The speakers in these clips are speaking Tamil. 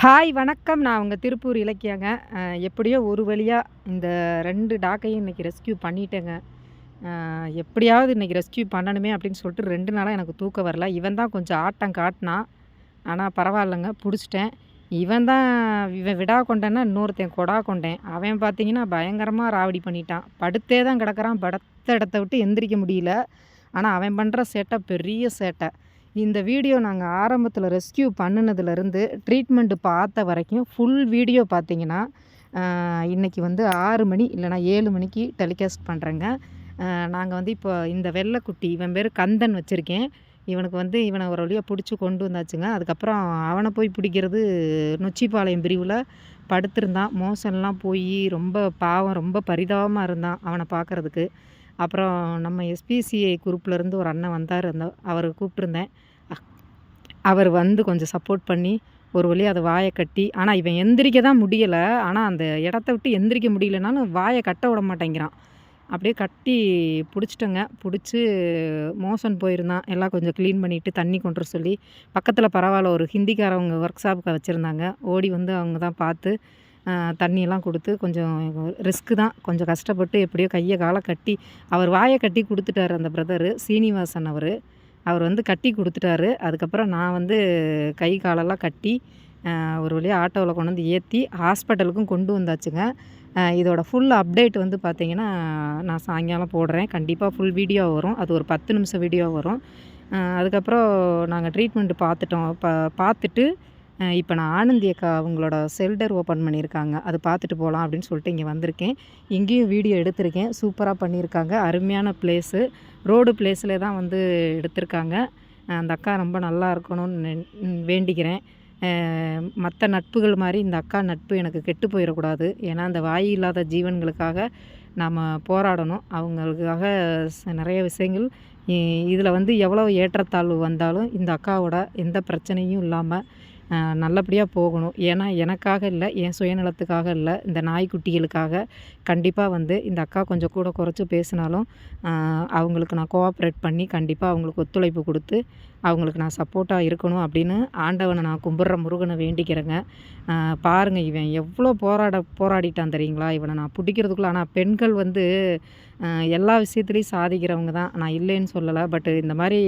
ஹாய் வணக்கம். நான் உங்க திருப்பூர் இலக்கியாங்க. எப்படியோ ஒரு வழியா இந்த 2 டாக்கையும் இன்னைக்கு ரெஸ்க்யூ பண்ணிட்டேங்க. எப்படியாவது இன்னைக்கு ரெஸ்க்யூ பண்ணணுமே அப்படின்னு சொல்லிட்டு 2 நாளா எனக்கு தூக்கம் வரல. இவன் தான் கொஞ்சம் ஆட்டம் காட்டினான். ஆனா பரவாயில்லங்க, புடிச்சிட்டேன். இவன் விடா கொண்டேன்னா இன்னொருத்தன் கொடா கொண்டேன். அவன் பார்த்தீங்கன்னா பயங்கரமா ராவடி பண்ணிட்டான். படுத்தே தான் கிடக்குறான். படுத்த இடத்த விட்டு எந்திரிக்க முடியல. ஆனா அவன் பண்ற சேட்டை பெரிய சேட்டை. இந்த வீடியோ நாங்க ஆரம்பத்தில ரெஸ்க்யூ பண்ணுனதுலேருந்து ட்ரீட்மெண்ட் பார்த்த வரைக்கும் ஃபுல் வீடியோ பார்த்தீங்கன்னா, இன்னைக்கு வந்து 6 மணி இல்லைனா 7 மணிக்கு டெலிகாஸ்ட் பண்ணுறேங்க. நாங்க வந்து இப்போ இந்த வெள்ளைக்குட்டி, இவன் பேர் கந்தன் வச்சுருக்கேன். இவனுக்கு வந்து இவனை ஒரு வழியா பிடிச்சி கொண்டு வந்தாச்சுங்க. அதுக்கப்புறம் அவனை போய் பிடிக்கிறது நொச்சிப்பாளையம் பிரிவில் படுத்திருந்தான். மோஷன்லாம் போய் ரொம்ப பாவம், ரொம்ப பரிதாபமா இருந்தான் அவனை பார்க்குறதுக்கு. அப்புறம் நம்ம எஸ்பிசிஐ குரூப்லேருந்து ஒரு அண்ணன் வந்தார். அவரை கூப்பிட்டுருந்தேன். அவர் வந்து கொஞ்சம் சப்போர்ட் பண்ணி ஒரு வழியா அதை வாயை கட்டி, ஆனால் இவன் எந்திரிக்க தான் முடியலை. ஆனால் அந்த இடத்த விட்டு எந்திரிக்க முடியலனாலும் வாயை கட்ட விட மாட்டேங்கிறான். அப்படியே கட்டி பிடிச்சிட்டேங்க. பிடிச்சி மோஷன் போயிருந்தான். எல்லாம் கொஞ்சம் க்ளீன் பண்ணிவிட்டு தண்ணி கொண்டு வர சொல்லி பக்கத்தில் பரவாயில்ல ஒரு ஹிந்திக்காரவங்க ஒர்க் ஷாப்புக்கு வச்சுருந்தாங்க. ஓடி வந்து அவங்க தான் பார்த்து தண்ணியெல்லாம் கொடுத்து கொஞ்சம் ரிஸ்க்கு தான். கொஞ்சம் கஷ்டப்பட்டு எப்படியோ கையை காலை கட்டி அவர் வாயை கட்டி கொடுத்துட்டாரு அந்த பிரதரு சீனிவாசன். அவர் வந்து கட்டி கொடுத்துட்டாரு. அதுக்கப்புறம் நான் வந்து கை காலெல்லாம் கட்டி ஒரு வழியாக ஆட்டோவில் கொண்டு வந்து ஏற்றி ஹாஸ்பிட்டலுக்கும் கொண்டு வந்தாச்சுங்க. இதோட ஃபுல் அப்டேட் வந்து பார்த்திங்கன்னா நான் சாயங்காலம் போடுறேன். கண்டிப்பாக ஃபுல் வீடியோ வரும். அது ஒரு 10 நிமிஷம் வீடியோ வரும். அதுக்கப்புறம் நாங்கள் ட்ரீட்மெண்ட்டு பார்த்துட்டோம். பார்த்துட்டு இப்போ நான் ஆனந்தி அக்கா அவங்களோட ஷெல்டர் ஓப்பன் பண்ணியிருக்காங்க. அது பார்த்துட்டு போகலாம் அப்படின்னு சொல்லிட்டு இங்கே வந்திருக்கேன். இங்கேயும் வீடியோ எடுத்திருக்கேன். சூப்பராக பண்ணியிருக்காங்க. அருமையான ப்ளேஸு. ரோடு ப்ளேஸில் தான் வந்து எடுத்திருக்காங்க. அந்த அக்கா ரொம்ப நல்லா இருக்கணும்னு வேண்டிக்கிறேன். மற்ற நட்புகள் மாதிரி இந்த அக்கா நட்பு எனக்கு கெட்டு போயிடக்கூடாது. ஏன்னா அந்த வாய் இல்லாத ஜீவன்களுக்காக நாம் போராடணும். அவங்களுக்காக நிறைய விஷயங்கள் இதில் வந்து எவ்வளோ ஏற்றத்தாழ்வு வந்தாலும் இந்த அக்காவோட எந்த பிரச்சனையும் இல்லாமல் நல்லபடியாக போகணும். ஏன்னா எனக்காக இல்லை, என் சுயநலத்துக்காக இல்லை, இந்த நாய்க்குட்டிகளுக்காக கண்டிப்பாக வந்து இந்த அக்கா கொஞ்சம் கூட குறைச்சி பேசினாலும் அவங்களுக்கு நான் கோஆப்ரேட் பண்ணி கண்டிப்பாக அவங்களுக்கு ஒத்துழைப்பு கொடுத்து அவங்களுக்கு நான் சப்போர்ட்டாக இருக்கணும் அப்படின்னு ஆண்டவனை நான் கும்பிட்ற முருகனை வேண்டிக்கிறேங்க. பாருங்கள் இவன் எவ்வளோ போராடிட்டான் தெரியுங்களா? இவனை நான் பிடிக்கிறதுக்குள்ள. ஆனால் பெண்கள் வந்து எல்லா விஷயத்துலேயும் சாதிக்கிறவங்க தான், நான் இல்லைன்னு சொல்லலை. பட் இந்த மாதிரி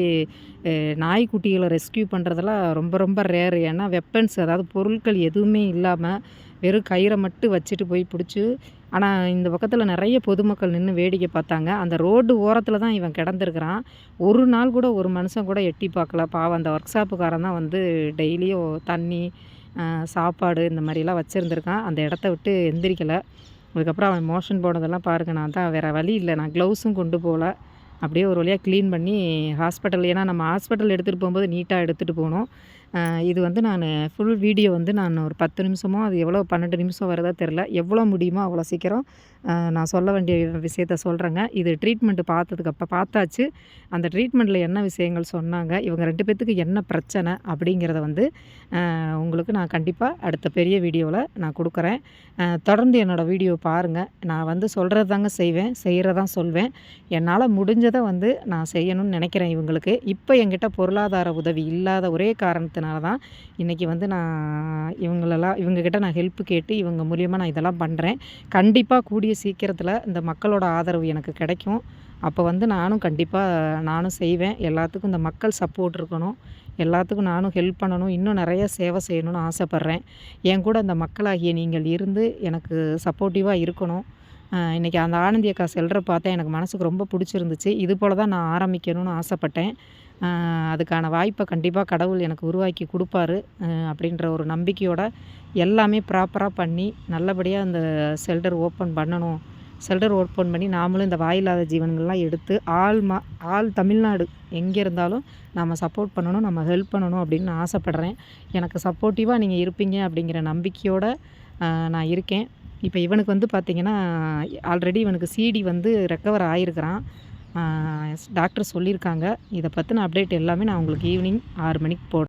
நாய்க்குட்டிகளை ரெஸ்க்யூ பண்ணுறதெல்லாம் ரொம்ப ரொம்ப ரேரு. ஏன்னா வெப்பன்ஸ், அதாவது பொருட்கள் எதுவுமே இல்லாமல் வெறும் கயிறை மட்டும் வச்சுட்டு போய் பிடிச்சி. ஆனால் இந்த பக்கத்தில் நிறைய பொதுமக்கள் நின்று வேடிக்கை பார்த்தாங்க. அந்த ரோடு ஓரத்தில் தான் இவன் கிடந்திருக்கிறான். ஒரு நாள் கூட ஒரு மனுஷன் கூட எட்டி பார்க்கல. பாவம் அந்த ஒர்க் ஷாப்புக்காரன் தான் வந்து டெய்லியும் தண்ணி சாப்பாடு இந்த மாதிரிலாம் வச்சுருந்துருக்கான். அந்த இடத்த விட்டு எந்திரிக்கலை. அதுக்கப்புறம் அவன் மோஷன் போனதெல்லாம் பாருங்கள். நான் தான் வேறு வழி இல்லை, நான் க்ளவுஸும் கொண்டு போகல. அப்படியே ஒரு வழியாக க்ளீன் பண்ணி ஹாஸ்பிட்டல், ஏன்னா நம்ம ஹாஸ்பிட்டல் எடுத்துகிட்டு போகும்போது நீட்டாக எடுத்துகிட்டு போகணும். இது வந்து நான் ஃபுல் வீடியோ வந்து நான் ஒரு 10 நிமிஷமோ அது எவ்வளோ 12 நிமிஷம் வருதா தெரில, எவ்வளோ முடியுமோ அவ்வளோ சீக்கிரம் நான் சொல்ல வேண்டிய விஷயத்த சொல்கிறேங்க. இது ட்ரீட்மெண்ட்டு பார்த்தாச்சு. அந்த ட்ரீட்மெண்ட்டில் என்ன விஷயங்கள் சொன்னாங்க, இவங்க 2 பேத்துக்கு என்ன பிரச்சனை அப்படிங்கிறத வந்து உங்களுக்கு நான் கண்டிப்பாக அடுத்த பெரிய வீடியோவில் நான் கொடுக்குறேன். தொடர்ந்து என்னோடய வீடியோ பாருங்கள். நான் வந்து சொல்கிறது தாங்க செய்வேன், செய்கிறதான் சொல்வேன். என்னால் முடிஞ்சதை வந்து நான் செய்யணும்னு நினைக்கிறேன் இவங்களுக்கு. இப்போ என்கிட்ட பொருளாதார உதவி இல்லாத ஒரே காரணத்தினால தான் இன்றைக்கி வந்து நான் இவங்கக்கிட்ட நான் ஹெல்ப் கேட்டு இவங்க மூலியமாக நான் இதெல்லாம் பண்ணுறேன். கண்டிப்பாக கூடிய சீக்கிரத்தில் இந்த மக்களோட ஆதரவு எனக்கு கிடைக்கும். அப்போ வந்து நானும் செய்வேன். எல்லாத்துக்கும் இந்த மக்கள் சப்போர்ட் இருக்கணும். எல்லாத்துக்கும் நானும் ஹெல்ப் பண்ணணும். இன்னும் நிறைய சேவை செய்யணும்னு ஆசைப்பட்றேன். என் கூட இந்த மக்களாகிய நீங்கள் இருந்து எனக்கு சப்போர்ட்டிவாக இருக்கணும். இன்றைக்கி அந்த ஆனந்தி அக்கா செல்ற பார்த்தேன், எனக்கு மனசுக்கு ரொம்ப பிடிச்சிருந்துச்சு. இது போல் தான் நான் ஆரம்பிக்கணும்னு ஆசைப்பட்டேன். அதுக்கான வாய்ப்பை கண்டிப்பாக கடவுள் எனக்கு உருவாக்கி கொடுப்பாரு அப்படின்ற ஒரு நம்பிக்கையோட எல்லாமே ப்ராப்பராக பண்ணி நல்லபடியாக அந்த ஷெல்டர் ஓப்பன் பண்ணணும். ஷெல்டர் ஓப்பன் பண்ணி நாமளும் இந்த வாயில்லாத ஜீவன்கள்லாம் எடுத்து ஆல் தமிழ்நாடு எங்கே இருந்தாலும் நம்ம சப்போர்ட் பண்ணணும், நம்ம ஹெல்ப் பண்ணணும் அப்படின்னு நான் ஆசைப்பட்றேன். எனக்கு சப்போர்ட்டிவாக நீங்கள் இருப்பீங்க அப்படிங்கிற நம்பிக்கையோடு நான் இருக்கேன். இப்போ இவனுக்கு வந்து பார்த்திங்கன்னா ஆல்ரெடி இவனுக்கு சிடி வந்து ரெக்கவர் ஆகிருக்கிறான். டாக்டர் சொல்லியிருக்காங்க. இதை பற்றின அப்டேட் எல்லாமே நான் உங்களுக்கு ஈவினிங் 6 மணிக்கு போடுறேன்.